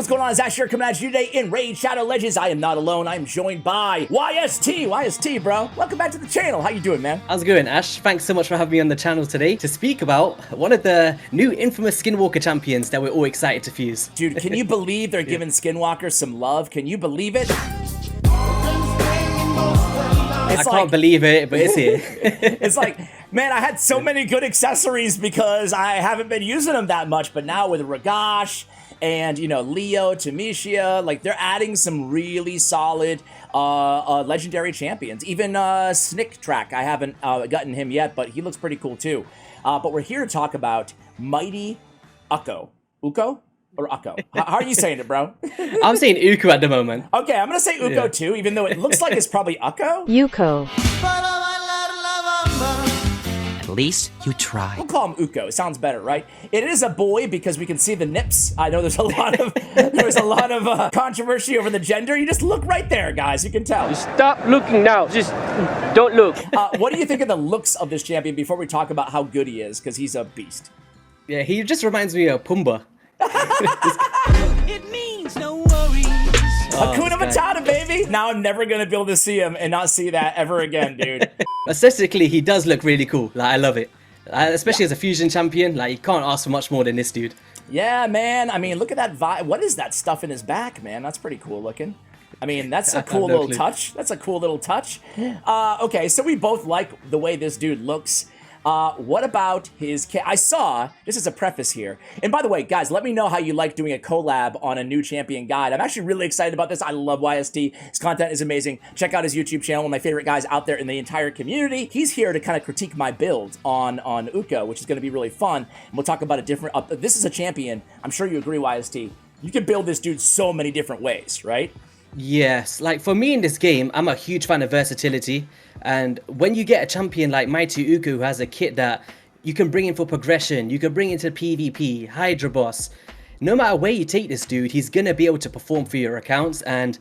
what's going on? It's Ash here coming at you today in Raid Shadow Legends. I am not alone. I'm joined by YST. YST, bro. Welcome back to the channel. How you doing, man? How's it going, Ash? Thanks so much for having me on the channel today to speak about one of the new infamous Skinwalker champions that we're all excited to fuse. Dude, can you believe they're giving Skinwalker some love? Can you believe it? I can't believe it, but it's here. It's like, man, I had so many good accessories because I haven't been using them that much, but now with Ragash and, you know, Leo, Tamisha, like they're adding some really solid legendary champions. Even Snick Track, I haven't gotten him yet, but he looks pretty cool too. But we're here to talk about Mighty Ukko. Ukko? Or Ukko? How are you saying it, bro? I'm saying Ukko at the moment. Okay, I'm gonna say Ukko too, even though it looks like it's probably Ukko. Ukko. At least you try. We'll call him Ukko. It sounds better, right? It is a boy because we can see the nips. I know there's a lot of controversy over the gender. You just look right there, guys. You can tell. Stop looking now. Just don't look. What do you think of the looks of this champion before we talk about how good he is? Because he's a beast. Yeah, he just reminds me of Pumbaa. It means no worries. Hakuna Matata, baby! Now I'm never gonna be able to see him and not see that ever again, dude. Aesthetically, he does look really cool. Like, I love it. Especially as a fusion champion, like, you can't ask for much more than this dude. Yeah, man. I mean, look at that vibe. What is that stuff in his back, man? That's pretty cool looking. I mean, that's a cool little touch. That's a cool little touch. Okay, so we both like the way this dude looks. What about his I saw, this is a preface here, and by the way, guys, let me know how you like doing a collab on a new champion guide. I'm actually really excited about this. I love YST. His content is amazing. Check out his YouTube channel, one of my favorite guys out there in the entire community. He's here to kind of critique my build on Ukko, which is going to be really fun, and we'll talk about a different, this is a champion, I'm sure you agree, YST. You can build this dude so many different ways, right? Yes, like for me in this game, I'm a huge fan of versatility. And when you get a champion like Mighty Ukko who has a kit that you can bring in for progression, you can bring into PvP, Hydra boss, no matter where you take this dude, he's going to be able to perform for your accounts. And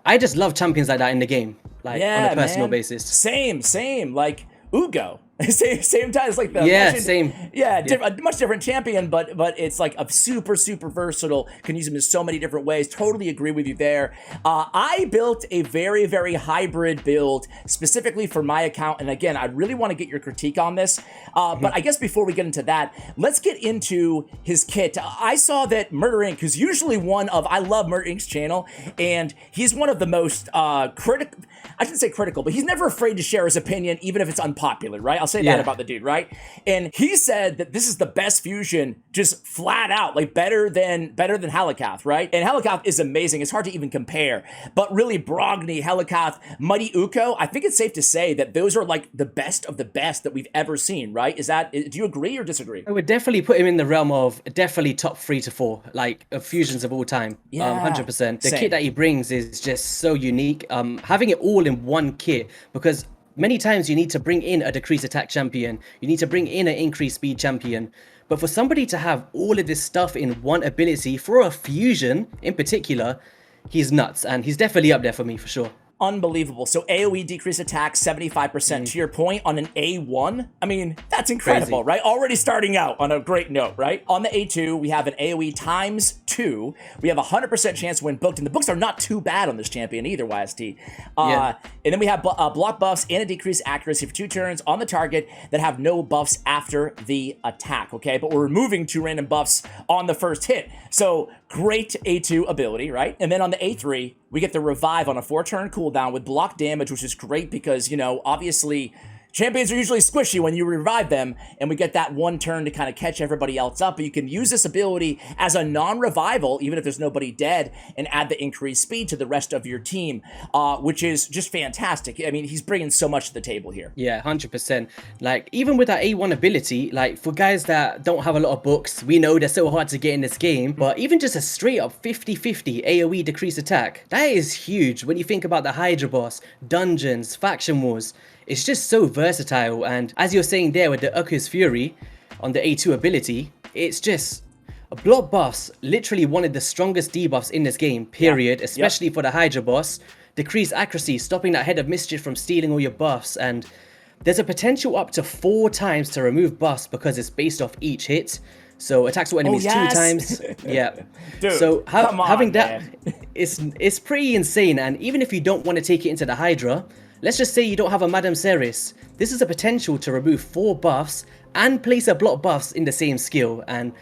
I just love champions like that in the game, like on a personal basis. Same, like Ukko. Same time, it's like the a much different champion, but it's like a super versatile. Can use him in so many different ways. Totally agree with you there. I built a very hybrid build specifically for my account, and again, I really want to get your critique on this. But I guess before we get into that, let's get into his kit. I saw that Murder Inc., who's usually I love Murder Inc.'s channel, and he's one of the most critical. I shouldn't say critical, but he's never afraid to share his opinion, even if it's unpopular, right? I'll say that about the dude, right? And he said that this is the best fusion, just flat out, like better than Helikath, right? And Helikath is amazing. It's hard to even compare. But really, Brogni, Helikath, Mighty Ukko, I think it's safe to say that those are like the best of the best that we've ever seen, right? Do you agree or disagree? I would definitely put him in the realm of definitely top 3 to 4, like fusions of all time. Yeah, 100%. The kit that he brings is just so unique. Having it all in one kit, because many times you need to bring in a decreased attack champion, you need to bring in an increased speed champion, but for somebody to have all of this stuff in one ability for a fusion in particular, he's nuts, and he's definitely up there for me for sure. Unbelievable. So AoE decreased attack 75%. To your point, on an A1, I mean, that's incredible, right? Already starting out on a great note, right? On the A2, we have an AoE ×2. We have a 100% chance to win booked, and the books are not too bad on this champion either, YST. And then we have block buffs and a decreased accuracy for 2 turns on the target that have no buffs after the attack, okay? But we're removing 2 random buffs on the first hit. So great A2 ability, right? And then on the A3, we get the revive on a 4-turn cooldown with block damage, which is great because, you know, obviously champions are usually squishy when you revive them, and we get that 1 turn to kind of catch everybody else up. But you can use this ability as a non-revival, even if there's nobody dead, and add the increased speed to the rest of your team, which is just fantastic. I mean, he's bringing so much to the table here. Yeah, 100%. Like, even with that A1 ability, like, for guys that don't have a lot of books, we know they're so hard to get in this game, but even just a straight up 50-50 AoE decreased attack, that is huge when you think about the Hydra boss, dungeons, faction wars. It's just so versatile, and as you're saying there with the Ukko's Fury on the A2 ability, it's just a block buffs, literally one of the strongest debuffs in this game, period, especially for the Hydra boss. Decreased accuracy, stopping that Head of Mischief from stealing all your buffs, and there's a potential up to 4 times to remove buffs because it's based off each hit. So attacks all enemies 2 times. Yeah. Dude, so having that, man. it's pretty insane. And even if you don't want to take it into the Hydra, let's just say you don't have a Madame Ceres. This is a potential to remove 4 buffs and place a block buffs in the same skill. And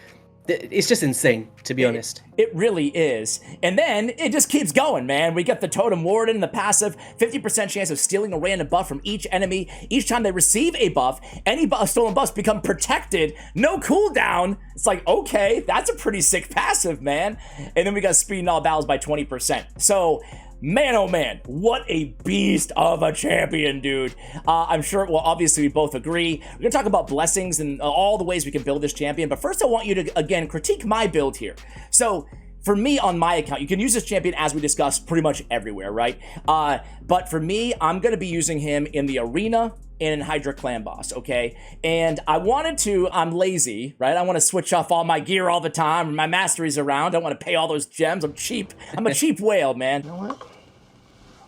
it's just insane, to be honest. It really is. And then it just keeps going, man. We got the Totem Warden, the passive, 50% chance of stealing a random buff from each enemy. Each time they receive a buff, any stolen buffs become protected. No cooldown. It's like, okay, that's a pretty sick passive, man. And then we got speeding all battles by 20%. So, man, oh man, what a beast of a champion, dude. I'm sure, well, obviously we both agree. We're gonna talk about blessings and all the ways we can build this champion, but first I want you to, again, critique my build here. So, for me, on my account, you can use this champion, as we discussed, pretty much everywhere, right? But for me, I'm gonna be using him in the arena, in Hydra clan boss, okay? And I wanted to, I'm lazy, right? I want to switch off all my gear all the time, my masteries around. I want to pay all those gems. I'm cheap. I'm a cheap whale, man. You know what?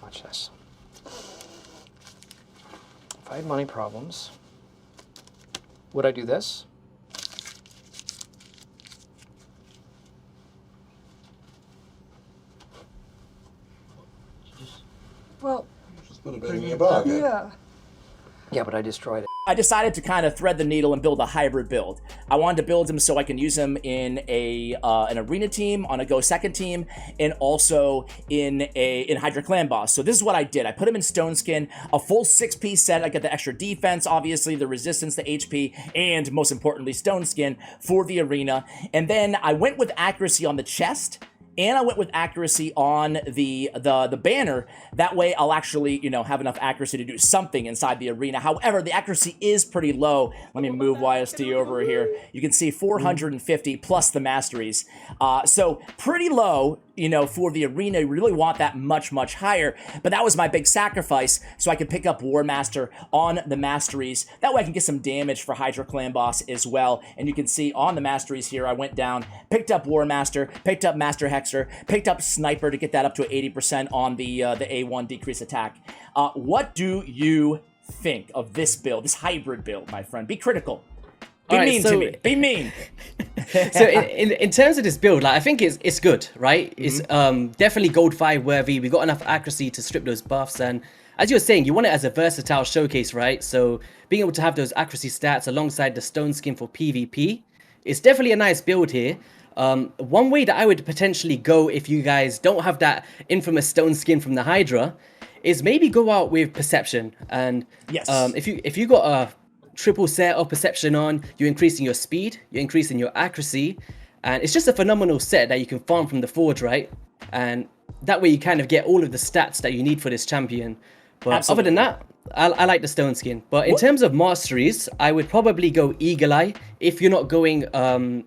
Watch this. If I had money problems, would I do this? Well, Just put a bit in your pocket. yeah. Yeah, but I destroyed it. I decided to kind of thread the needle and build a hybrid build. I wanted to build him so I can use him in an arena team, on a go second team, and also in Hydra clan boss. So this is what I did. I put him in stone skin, a full 6-piece set. I got the extra defense, obviously, the resistance, the HP, and most importantly, stone skin for the arena. And then I went with accuracy on the chest, and I went with accuracy on the banner. That way I'll actually, you know, have enough accuracy to do something inside the arena. However, the accuracy is pretty low. Let me move YST over here. You can see 450 plus the masteries. So pretty low, you know, for the arena. You really want that much, much higher. But that was my big sacrifice, so I could pick up War Master on the masteries. That way I can get some damage for Hydra clan boss as well. And you can see on the masteries here, I went down, picked up War Master, picked up Master Hexer, picked up Sniper to get that up to 80% on the A1 decrease attack. What do you think of this build, this hybrid build, my friend? Be critical. Be mean to me. Be mean. So in terms of this build, like, I think it's good, right? It's definitely gold 5 worthy. We got enough accuracy to strip those buffs, and as you were saying, you want it as a versatile showcase, right? So being able to have those accuracy stats alongside the stone skin for PvP, it's definitely a nice build here. One way that I would potentially go if you guys don't have that infamous stone skin from the Hydra is maybe go out with Perception. And yes. If you got a triple set of Perception on, you're increasing your speed, you're increasing your accuracy, and it's just a phenomenal set that you can farm from the Forge, right? And that way you kind of get all of the stats that you need for this champion. But Absolutely. Other than that, I like the stone skin. But in terms of masteries, I would probably go Eagle Eye if you're not going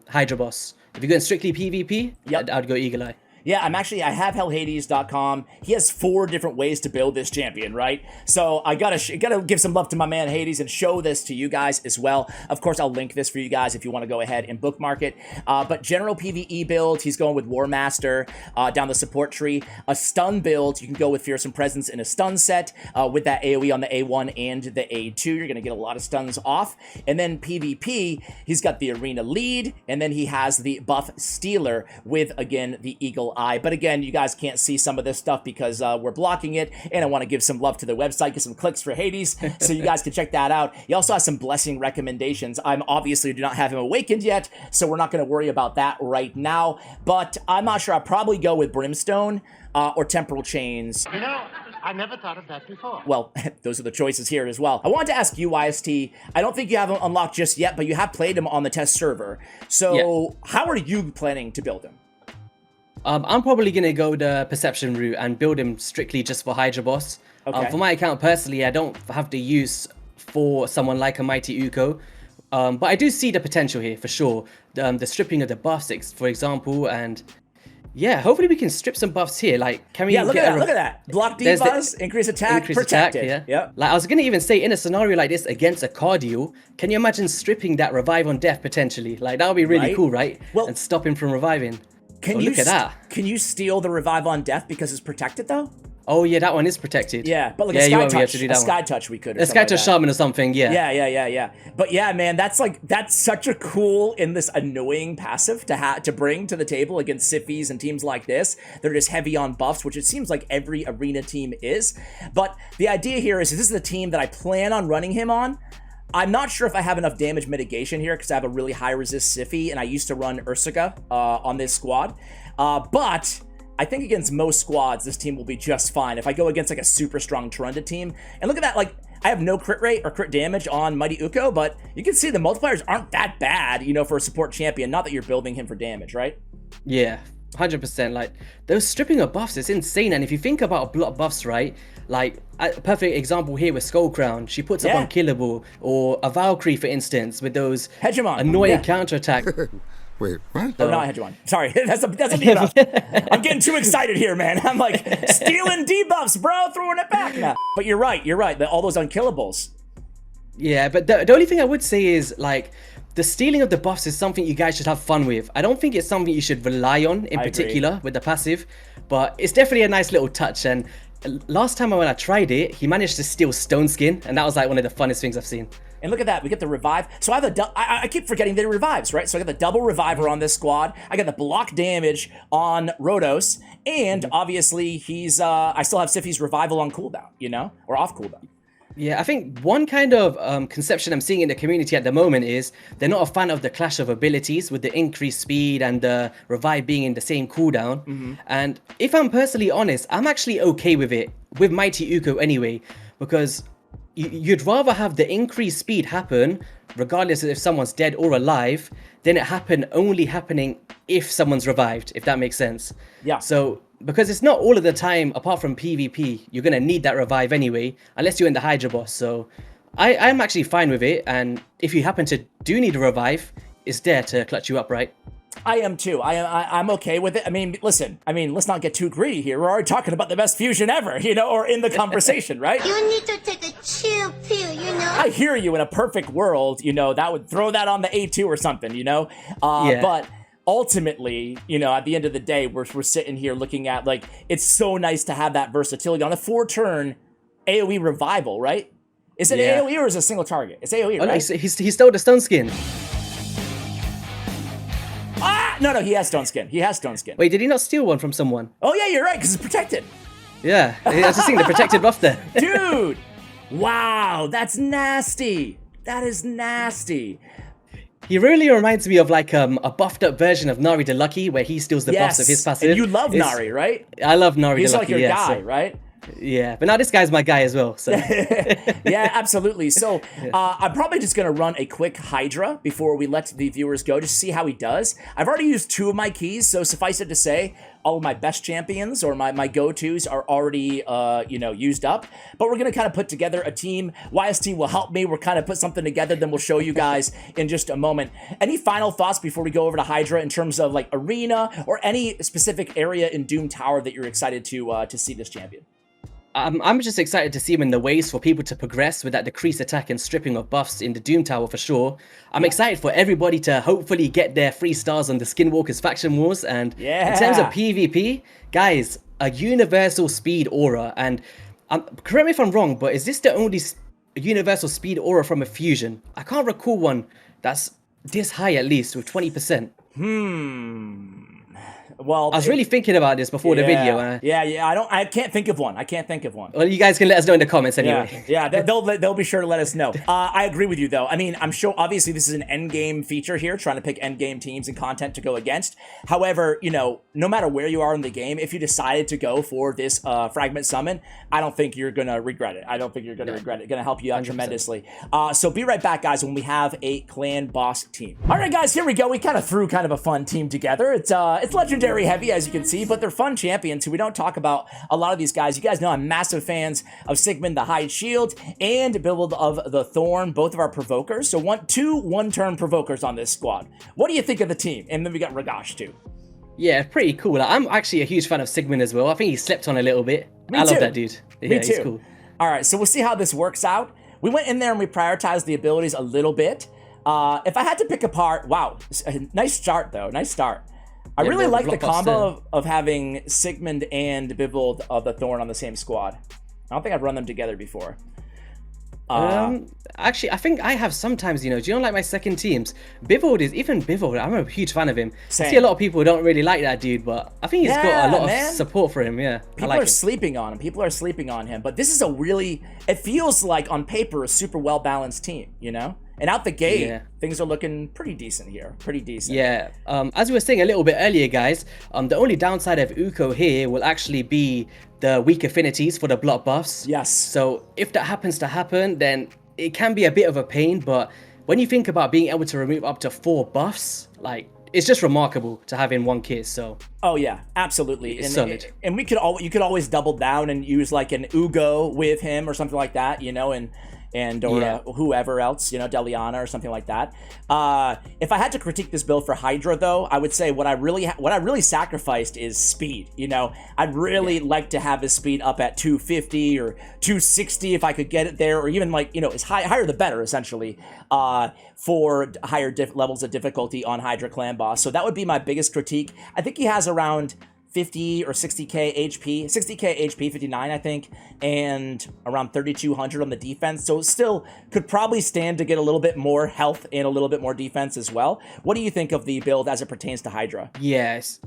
Hydra boss. If you're going strictly PvP, yep. I'd go Eagle Eye. Yeah, I have hellhades.com. He has 4 different ways to build this champion, right? So I gotta give some love to my man Hades and show this to you guys as well. Of course, I'll link this for you guys if you want to go ahead and bookmark it. But general PvE build, he's going with War Master down the support tree. A stun build, you can go with Fearsome Presence in a stun set with that AoE on the A1 and the A2. You're gonna get a lot of stuns off. And then PvP, he's got the Arena Lead, and then he has the Buff Stealer with, again, the Eagle Eye. But again, you guys can't see some of this stuff because we're blocking it, and I want to give some love to the website, get some clicks for Hades, so you guys can check that out. He also has some blessing recommendations. I'm obviously do not have him awakened yet, so we're not going to worry about that right now, but I'm not sure. I'll probably go with Brimstone or Temporal Chains. You know, I never thought of that before. Well, those are the choices here as well. I wanted to ask you, YST, I don't think you have him unlocked just yet, but you have played him on the test server. So How are you planning to build him? I'm probably going to go the Perception route and build him strictly just for Hydra boss. Okay. For my account personally, I don't have the use for someone like a Mighty Ukko. But I do see the potential here for sure. The stripping of the buffs, for example, and yeah, hopefully we can strip some buffs here. Like, can we? Yeah, look at that. Block debuffs, increase attack, protected. Attack, yeah. Like, I was gonna even say, in a scenario like this against a cardio, can you imagine stripping that revive on death potentially? Like, that would be really cool, right? Well, and stop him from reviving. Look at that. Can you steal the revive on death because it's protected though? Oh yeah, that one is protected. Yeah, but like yeah, a sky touch we could. A sky touch shaman or something. Yeah. Yeah. But yeah, man, that's such a cool and this annoying passive to bring to the table against Sifis and teams like this. They're just heavy on buffs, which it seems like every arena team is. But the idea here is this is the team that I plan on running him on. I'm not sure if I have enough damage mitigation here because I have a really high resist Sifi, and I used to run Ursica on this squad. But I think against most squads, this team will be just fine. If I go against like a super strong Trunda team, and look at that, like I have no crit rate or crit damage on Mighty Ukko, but you can see the multipliers aren't that bad, you know, for a support champion. Not that you're building him for damage, right? Yeah, 100%. Like those stripping of buffs, it's insane. And if you think about block buffs, right? Like a perfect example here with Skull Crown, she puts up unkillable, or a Valkyrie, for instance, with those Hegemon. annoying counterattack. Wait, what? Oh, not Hegemon. Sorry, that's a debuff. I'm getting too excited here, man. I'm like stealing debuffs, bro, throwing it back now. But you're right. All those unkillables. Yeah, but the only thing I would say is like the stealing of the buffs is something you guys should have fun with. I don't think it's something you should rely on in particular with the passive, but it's definitely a nice little touch. And last time when I tried it, he managed to steal Stone Skin, and that was like one of the funnest things I've seen. And look at that, we get the revive. So I have I keep forgetting that it revives, right? So I got the double reviver on this squad. I got the block damage on Rhodos, and obviously he's I still have Sifi's revival on cooldown, you know, or off cooldown. Yeah, I think one kind of conception I'm seeing in the community at the moment is they're not a fan of the clash of abilities with the increased speed and the revive being in the same cooldown. And if I'm personally honest, I'm actually okay with it, with Mighty Ukko anyway, because you'd rather have the increased speed happen, regardless of if someone's dead or alive, than it only happening if someone's revived, if that makes sense. Yeah. So, because it's not all of the time, apart from PvP, you're going to need that revive anyway, unless you're in the Hydra boss. So, I'm actually fine with it, and if you happen to do need a revive, it's there to clutch you up, right? I am too. I'm okay with it. I mean, listen, let's not get too greedy here. We're already talking about the best fusion ever, you know, or in the conversation, right? You need to take a chill pill, you know? I hear you. In a perfect world, you know, that would throw that on the A2 or something, you know? But ultimately, you know, at the end of the day, we're sitting here looking at, like, it's so nice to have that versatility on a 4-turn AoE revival, right? Is it AoE or is it a single target? It's AoE, right? No, he stole the Stone Skin. No, he has Stone Skin. He has Stone Skin. Wait, did he not steal one from someone? Oh, yeah, you're right, because it's protected. Yeah, I was just seeing the protected buff there. Dude! Wow, that's nasty. That is nasty. He really reminds me of like a buffed up version of Nari the Lucky, where he steals the buffs of his passive. And you love Nari, right? I love Nari He's the Lucky. He's like your guy, right? Yeah, but now this guy's my guy as well. So yeah, absolutely. So I'm probably just gonna run a quick Hydra before we let the viewers go, just see how he does. I've already used 2 of my keys, so suffice it to say, all of my best champions or my go-tos are already you know, used up. But we're gonna kind of put together a team. YST will help me. We'll kind of put something together, then we'll show you guys in just a moment. Any final thoughts before we go over to Hydra in terms of like arena or any specific area in Doom Tower that you're excited to see this champion? I'm just excited to see him in the ways for people to progress with that decreased attack and stripping of buffs in the Doom Tower for sure. I'm excited for everybody to hopefully get their 3 stars on the Skinwalkers faction wars. And in terms of PvP, guys, a universal speed aura. And correct me if I'm wrong, but is this the only universal speed aura from a fusion? I can't recall one that's this high, at least, with 20%. Well, I was really thinking about this before the video. I can't think of one. Well, you guys can let us know in the comments anyway. Yeah, they'll be sure to let us know. I agree with you though. I mean, I'm sure obviously this is an end game feature here, trying to pick end game teams and content to go against. However, you know, no matter where you are in the game, if you decided to go for this fragment summon, I don't think you're gonna regret it. Gonna help you out 100%. Tremendously. So be right back, guys, when we have a clan boss team. All right, guys, here we go. We kind of threw kind of a fun team together. It's legendary heavy, as you can see, but they're fun champions who we don't talk about a lot of these guys. You guys know I'm massive fans of Sigmund the Hide Shield and Build of the Thorn, both of our provokers. So 2 one-turn provokers on this squad. What do you think of the team? And then we got Ragash too. Yeah, pretty cool. I'm actually a huge fan of Sigmund as well. I think he slept on a little bit. I love that dude. Me too. He's cool. All right, so we'll see how this works out. We went in there and we prioritized the abilities a little bit. If I had to pick apart, wow, nice start though, nice start. I really like the combo of having Sigmund and Bivold of the Thorn on the same squad. I don't think I've run them together before. Actually, I think I have sometimes, you know, do you know, like my second teams, Bivold, I'm a huge fan of him. Same. I see a lot of people who don't really like that dude, but I think he's got a lot of support for him, yeah. People are sleeping on him. People are sleeping on him. But this is a really, it feels like on paper, a super well-balanced team, you know? And out the gate, things are looking pretty decent here. Pretty decent. Yeah. As we were saying a little bit earlier, guys, the only downside of Ukko here will actually be the weak affinities for the block buffs. Yes. So if that happens to happen, then it can be a bit of a pain. But when you think about being able to remove up to 4 buffs, like, it's just remarkable to have in one kit. So. Oh yeah, absolutely. It's solid. And you could always double down and use like an Ugo with him or something like that, you know, or whoever else, you know, Deliana or something like that. If I had to critique this build for Hydra, though, I would say what I really sacrificed is speed. You know, I'd really like to have his speed up at 250 or 260 if I could get it there, or even like, you know, higher the better, essentially, for higher levels of difficulty on Hydra clan boss. So that would be my biggest critique. I think he has around 50 or 60k HP, 60k HP, 59 I think, and around 3200 on the defense. So still could probably stand to get a little bit more health and a little bit more defense as well. What do you think of the build as it pertains to Hydra? Yes,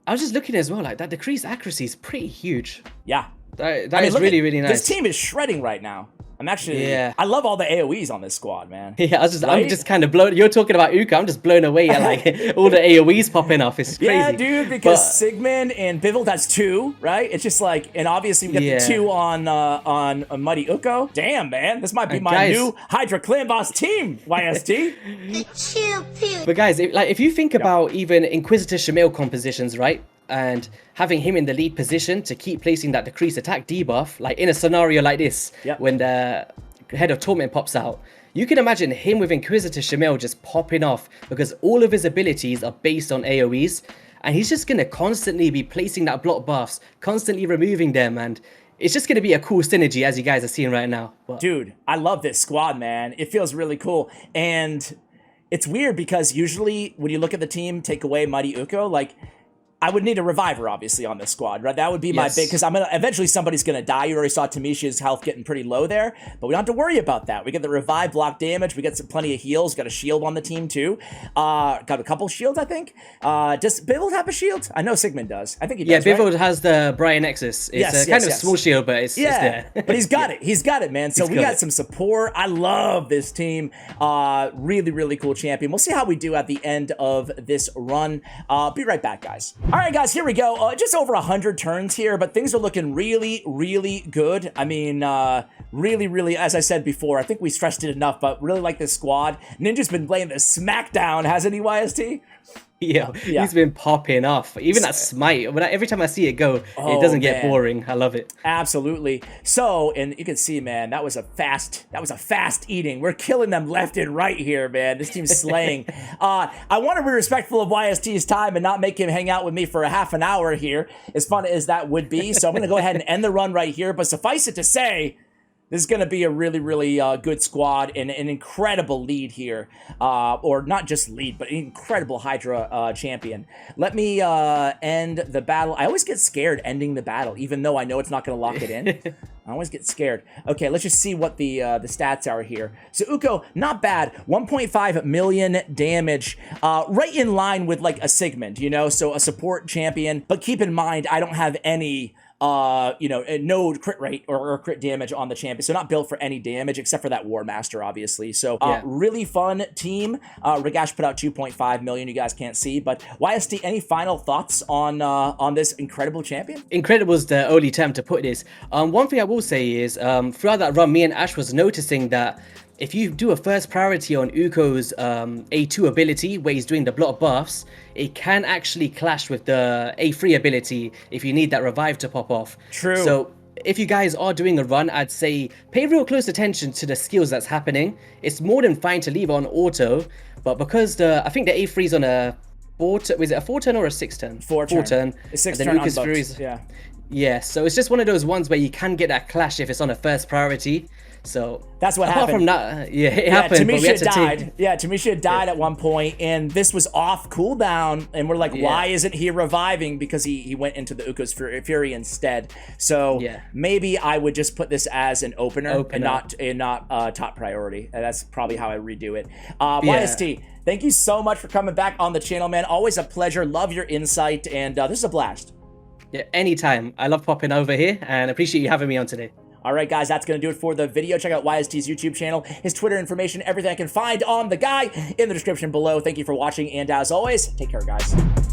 I was just looking as well, like that decreased accuracy is pretty huge. Yeah. That is really, really nice. This team is shredding right now. I'm actually, I love all the AoEs on this squad, man. Yeah, I'm just kind of blown. You're talking about Ukko, I'm just blown away at like all the AoEs popping off. It's crazy. Yeah, dude, because Sigmund and Bivold has 2, right? It's just like, and obviously we got the 2 on Mighty Ukko. Damn, man, this might be my new Hydra clan boss team, YST. But guys, if you think about even Inquisitor Shamil compositions, right? And having him in the lead position to keep placing that decreased attack debuff, like in a scenario like this, when the Head of Torment pops out, you can imagine him with Inquisitor Shamil just popping off because all of his abilities are based on AoEs, and he's just going to constantly be placing that block buffs, constantly removing them, and it's just going to be a cool synergy as you guys are seeing right now. But dude, I love this squad, man. It feels really cool. And it's weird because usually when you look at the team, take away Mighty Ukko, like, I would need a reviver, obviously, on this squad, right? That would be my big, because eventually somebody's gonna die. You already saw Tamisha's health getting pretty low there, but we don't have to worry about that. We get the revive, block damage. We get plenty of heals. Got a shield on the team too. Got a couple shields, I think. Does Bivold have a shield? I know Sigmund does. I think he does. Yeah, Bivold has the Brian Nexus. It's kind of a small shield, but it's there. But he's got it. He's got it, man. So we got some support. I love this team. Really, really cool champion. We'll see how we do at the end of this run. Be right back, guys. All right, guys, here we go. Just over 100 turns here, but things are looking really, really good. I mean, really, really, as I said before, I think we stressed it enough, but really like this squad. Ninja's been playing the smackdown, hasn't he, YST? Yeah, he's been popping off. Even that smite, every time I see it go, it doesn't get boring. I love it. Absolutely. So, and you can see, man, that was a fast eating. We're killing them left and right here, man. This team's slaying. I want to be respectful of YST's time and not make him hang out with me for a half an hour here, as fun as that would be. So I'm going to go ahead and end the run right here. But suffice it to say, this is going to be a really, really good squad and an incredible lead here. Or not just lead, but an incredible Hydra champion. Let me end the battle. I always get scared ending the battle, even though I know it's not going to lock it in. I always get scared. Okay, let's just see what the stats are here. So Ukko, not bad. 1.5 million damage. Right in line with like a Sigmund, you know? So a support champion. But keep in mind, I don't have any no crit rate or crit damage on the champion, so not built for any damage except for that War Master, obviously. So really fun team. Ragash put out 2.5 million. You guys can't see, but YST, any final thoughts on this incredible champion? Incredible is the only term to put this. One thing I will say is throughout that run, me and Ash was noticing that if you do a first priority on Ukko's A2 ability, where he's doing the block buffs, it can actually clash with the A3 ability if you need that revive to pop off. True. So if you guys are doing a run, I'd say pay real close attention to the skills that's happening. It's more than fine to leave it on auto, but because I think the A3 is on a 4-turn, was it a 4-turn or a 6-turn? 4-turn. A 6-turn on Fury's, yeah, so it's just one of those ones where you can get that clash if it's on a first priority. So that's what apart happened. From that, yeah, it happened. Tamisha died. Yeah, Tamisha died at one point, and this was off cooldown, and we're like, why isn't he reviving? Because he went into the Ukko's Fury instead. So maybe I would just put this as an opener. And not top priority. And that's probably how I redo it. YST, thank you so much for coming back on the channel, man. Always a pleasure. Love your insight, and this is a blast. Yeah, anytime. I love popping over here, and appreciate you having me on today. All right, guys, that's going to do it for the video. Check out YST's YouTube channel, his Twitter information, everything I can find on the guy in the description below. Thank you for watching, and as always, take care, guys.